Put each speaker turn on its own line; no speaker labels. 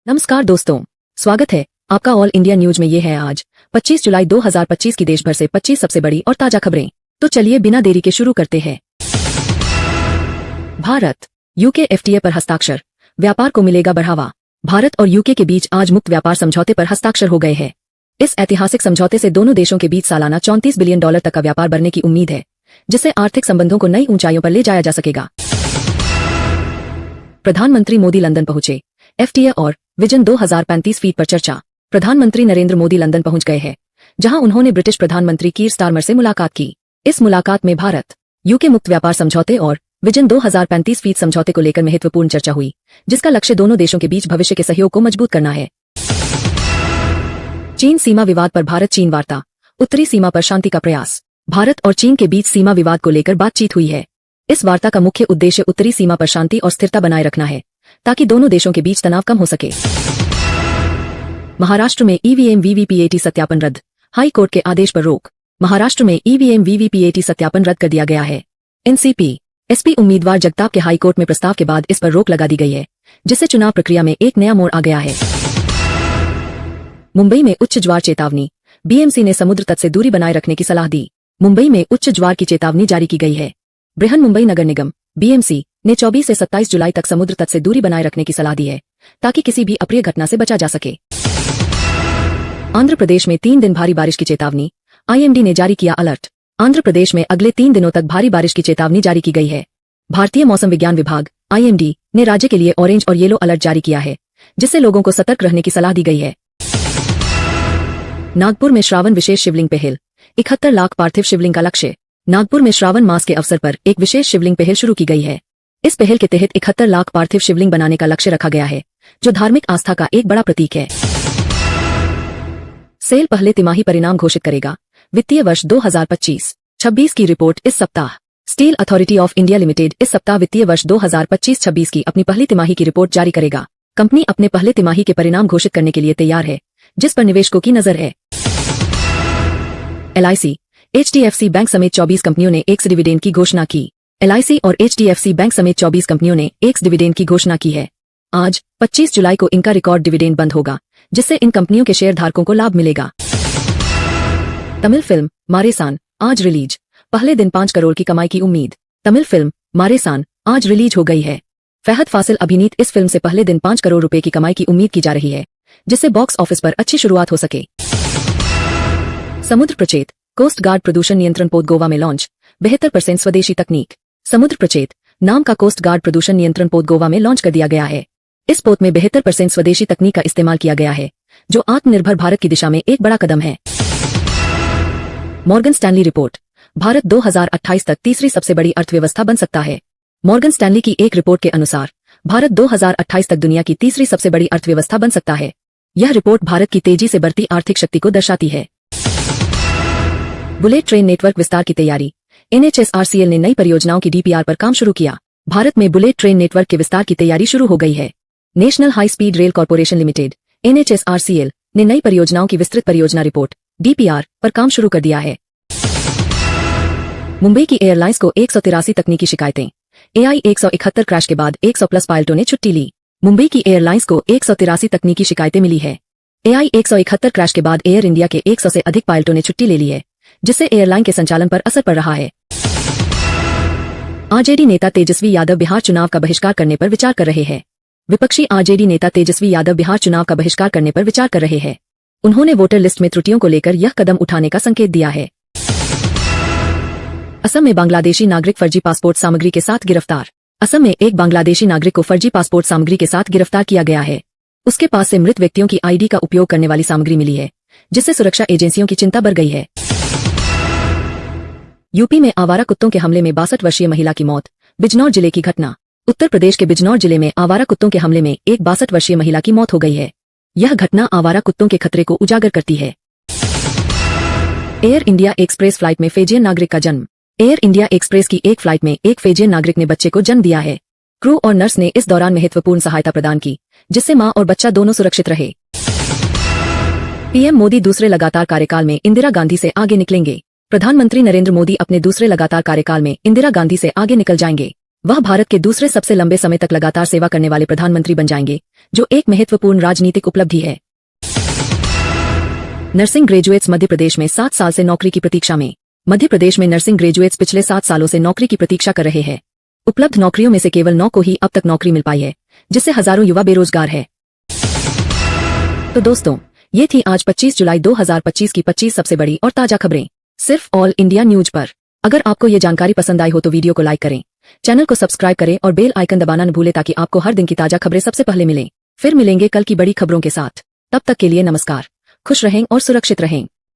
नमस्कार दोस्तों, स्वागत है आपका ऑल इंडिया न्यूज में। ये है आज 25 जुलाई 2025 की देश भर से 25 सबसे बड़ी और ताजा खबरें। तो चलिए बिना देरी के शुरू करते हैं। भारत यूके एफटीए पर हस्ताक्षर, व्यापार को मिलेगा बढ़ावा। भारत और यूके के बीच आज मुक्त व्यापार समझौते पर हस्ताक्षर हो गए हैं। इस ऐतिहासिक समझौते से दोनों देशों के बीच सालाना $34 बिलियन तक का व्यापार बढ़ने की उम्मीद है, जिससे आर्थिक संबंधों को नई ऊंचाइयों पर ले जाया जा सकेगा। प्रधानमंत्री मोदी लंदन पहुंचे, एफटीए और विजन 2035 फीट पर चर्चा। प्रधानमंत्री नरेंद्र मोदी लंदन पहुंच गए हैं, जहां उन्होंने ब्रिटिश प्रधानमंत्री कीर स्टारमर से मुलाकात की। इस मुलाकात में भारत यूके मुक्त व्यापार समझौते और विजन 2035 फीट समझौते को लेकर महत्वपूर्ण चर्चा हुई, जिसका लक्ष्य दोनों देशों के बीच भविष्य के सहयोग को मजबूत करना है। चीन सीमा विवाद पर भारत चीन वार्ता, उत्तरी सीमा पर शांति का प्रयास। भारत और चीन के बीच सीमा विवाद को लेकर बातचीत हुई है। इस वार्ता का मुख्य उद्देश्य उत्तरी सीमा पर शांति और स्थिरता बनाए रखना है, ताकि दोनों देशों के बीच तनाव कम हो सके। महाराष्ट्र में ईवीएम वीवीपीएटी सत्यापन रद्द, हाई कोर्ट के आदेश पर रोक। महाराष्ट्र में ईवीएम वीवीपीएटी सत्यापन रद्द कर दिया गया है। एनसीपी एसपी उम्मीदवार जगताप के हाई कोर्ट में प्रस्ताव के बाद इस पर रोक लगा दी गई है, जिससे चुनाव प्रक्रिया में एक नया मोड़ आ गया है। मुंबई में उच्च ज्वार चेतावनी, बीएमसी ने समुद्र तट से दूरी बनाए रखने की सलाह दी। मुंबई में उच्च ज्वार की चेतावनी जारी की गई है। बृहन मुंबई नगर निगम बीएमसी ने 24 से 27 जुलाई तक समुद्र तट से दूरी बनाए रखने की सलाह दी है, ताकि किसी भी अप्रिय घटना से बचा जा सके। आंध्र प्रदेश में 3 दिन भारी बारिश की चेतावनी, आईएमडी ने जारी किया अलर्ट। आंध्र प्रदेश में अगले 3 दिनों तक भारी बारिश की चेतावनी जारी की गई है। भारतीय मौसम विज्ञान विभाग आईएमडी ने राज्य के लिए ऑरेंज और येलो अलर्ट जारी किया है, जिससे लोगों को सतर्क रहने की सलाह दी गई है। नागपुर में श्रावण विशेष शिवलिंग पहल, 71 लाख पार्थिव शिवलिंग का लक्ष्य। नागपुर में श्रावण मास के अवसर पर एक विशेष शिवलिंग पहल शुरू की गई है। इस पहल के तहत 71 लाख पार्थिव शिवलिंग बनाने का लक्ष्य रखा गया है, जो धार्मिक आस्था का एक बड़ा प्रतीक है। सेल पहले तिमाही परिणाम घोषित करेगा, वित्तीय वर्ष 2025-26 की रिपोर्ट इस सप्ताह। Steel authority of India limited इस सप्ताह वित्तीय वर्ष 2025-26 की अपनी पहली तिमाही की रिपोर्ट जारी करेगा। कंपनी अपने पहले तिमाही के परिणाम घोषित करने के लिए तैयार है, जिस पर निवेशकों की नजर है। एलआईसी, एचडीएफसी बैंक समेत 24 कंपनियों ने एक्स डिविडेंड की घोषणा की। एलआईसी और एचडीएफसी बैंक समेत 24 कंपनियों ने एक्स डिविडेंड की घोषणा की है। आज 25 जुलाई को इनका रिकॉर्ड डिविडेंड बंद होगा, जिससे इन कंपनियों के शेयर धारकों को लाभ मिलेगा। तमिल फिल्म मारेसान आज रिलीज, पहले दिन 5 करोड़ की कमाई की उम्मीद। तमिल फिल्म मारेसान आज रिलीज हो गई है। फहद फासिल अभिनीत इस फिल्म से पहले दिन 5 करोड़ रुपए की कमाई की उम्मीद की जा रही है, जिससे बॉक्स ऑफिस पर अच्छी शुरुआत हो सके। समुद्र प्रचेत कोस्ट गार्ड प्रदूषण नियंत्रण पोत गोवा में लॉन्च, 72% स्वदेशी तकनीक। समुद्र प्रचेत नाम का कोस्ट गार्ड प्रदूषण नियंत्रण पोत गोवा में लॉन्च कर दिया गया है। इस पोत में 72% स्वदेशी तकनीक का इस्तेमाल किया गया है, जो आत्मनिर्भर भारत की दिशा में एक बड़ा कदम है। मॉर्गन स्टैनली रिपोर्ट, भारत 2028 तक तीसरी सबसे बड़ी अर्थव्यवस्था बन सकता है। मॉर्गन स्टैनली की एक रिपोर्ट के अनुसार भारत 2028 तक दुनिया की तीसरी सबसे बड़ी अर्थव्यवस्था बन सकता है। यह रिपोर्ट भारत की तेजी से बढ़ती आर्थिक शक्ति को दर्शाती है। बुलेट ट्रेन नेटवर्क विस्तार की तैयारी, एनएचएसआरसीएल ने नई परियोजनाओं की डीपीआर पर काम शुरू किया। भारत में बुलेट ट्रेन नेटवर्क के विस्तार की तैयारी शुरू हो गई है। National high speed rail corporation limited NHSRCL ने नई परियोजनाओं की विस्तृत परियोजना रिपोर्ट डीपीआर पर काम शुरू कर दिया है। मुंबई की एयरलाइंस को 183 तकनीकी शिकायतें, AI 171 क्रैश के बाद 100+ पायलटों ने छुट्टी ली। मुंबई की एयरलाइंस को 183 तकनीकी शिकायतें मिली है। AI 171 क्रैश के बाद एयर इंडिया के 100 से अधिक पायलटों ने छुट्टी ले ली है, जिससे एयरलाइन के संचालन पर असर पड़ रहा है। आरजेडी नेता तेजस्वी यादव बिहार चुनाव का बहिष्कार करने पर विचार कर रहे हैं। विपक्षी आरजेडी नेता तेजस्वी यादव बिहार चुनाव का बहिष्कार करने पर विचार कर रहे हैं। उन्होंने वोटर लिस्ट में त्रुटियों को लेकर यह कदम उठाने का संकेत दिया है। असम में बांग्लादेशी नागरिक फर्जी पासपोर्ट सामग्री के साथ गिरफ्तार। असम में एक बांग्लादेशी नागरिक को फर्जी पासपोर्ट सामग्री के साथ गिरफ्तार किया गया है। उसके पास से मृत व्यक्तियों की आईडी का उपयोग करने वाली सामग्री मिली है, जिससे सुरक्षा एजेंसियों की चिंता बढ़ गई है। यूपी में आवारा कुत्तों के हमले में 62 वर्षीय महिला की मौत, बिजनौर जिले की घटना। उत्तर प्रदेश के बिजनौर जिले में आवारा कुत्तों के हमले में एक 62 वर्षीय महिला की मौत हो गई है। यह घटना आवारा कुत्तों के खतरे को उजागर करती है। एयर इंडिया एक्सप्रेस फ्लाइट में फिजियन नागरिक का जन्म। एयर इंडिया एक्सप्रेस की एक फ्लाइट में एक फिजियन नागरिक ने बच्चे को जन्म दिया है। क्रू और नर्स ने इस दौरान महत्वपूर्ण सहायता प्रदान की, जिससे मां और बच्चा दोनों सुरक्षित रहे। पीएम मोदी दूसरे लगातार कार्यकाल में इंदिरा गांधी से आगे निकलेंगे। प्रधानमंत्री नरेंद्र मोदी अपने दूसरे लगातार कार्यकाल में इंदिरा गांधी से आगे निकल जाएंगे। वह भारत के दूसरे सबसे लंबे समय तक लगातार सेवा करने वाले प्रधानमंत्री बन जाएंगे, जो एक महत्वपूर्ण राजनीतिक उपलब्धि है। नर्सिंग ग्रेजुएट्स मध्य प्रदेश में 7 साल से नौकरी की प्रतीक्षा में। मध्य प्रदेश में नर्सिंग ग्रेजुएट्स पिछले 7 सालों से नौकरी की प्रतीक्षा कर रहे हैं। उपलब्ध नौकरियों में से केवल 9 को ही अब तक नौकरी मिल पाई है, जिससे हजारों युवा बेरोजगार है। तो दोस्तों, ये थी आज 25 जुलाई 2025 की 25 सबसे बड़ी और ताजा खबरें, सिर्फ ऑल इंडिया न्यूज पर। अगर आपको ये जानकारी पसंद आई हो तो वीडियो को लाइक करें, चैनल को सब्सक्राइब करें और बेल आइकन दबाना न भूलें ताकि आपको हर दिन की ताजा खबरें सबसे पहले मिलें। फिर मिलेंगे कल की बड़ी खबरों के साथ। तब तक के लिए नमस्कार, खुश रहें और सुरक्षित रहें।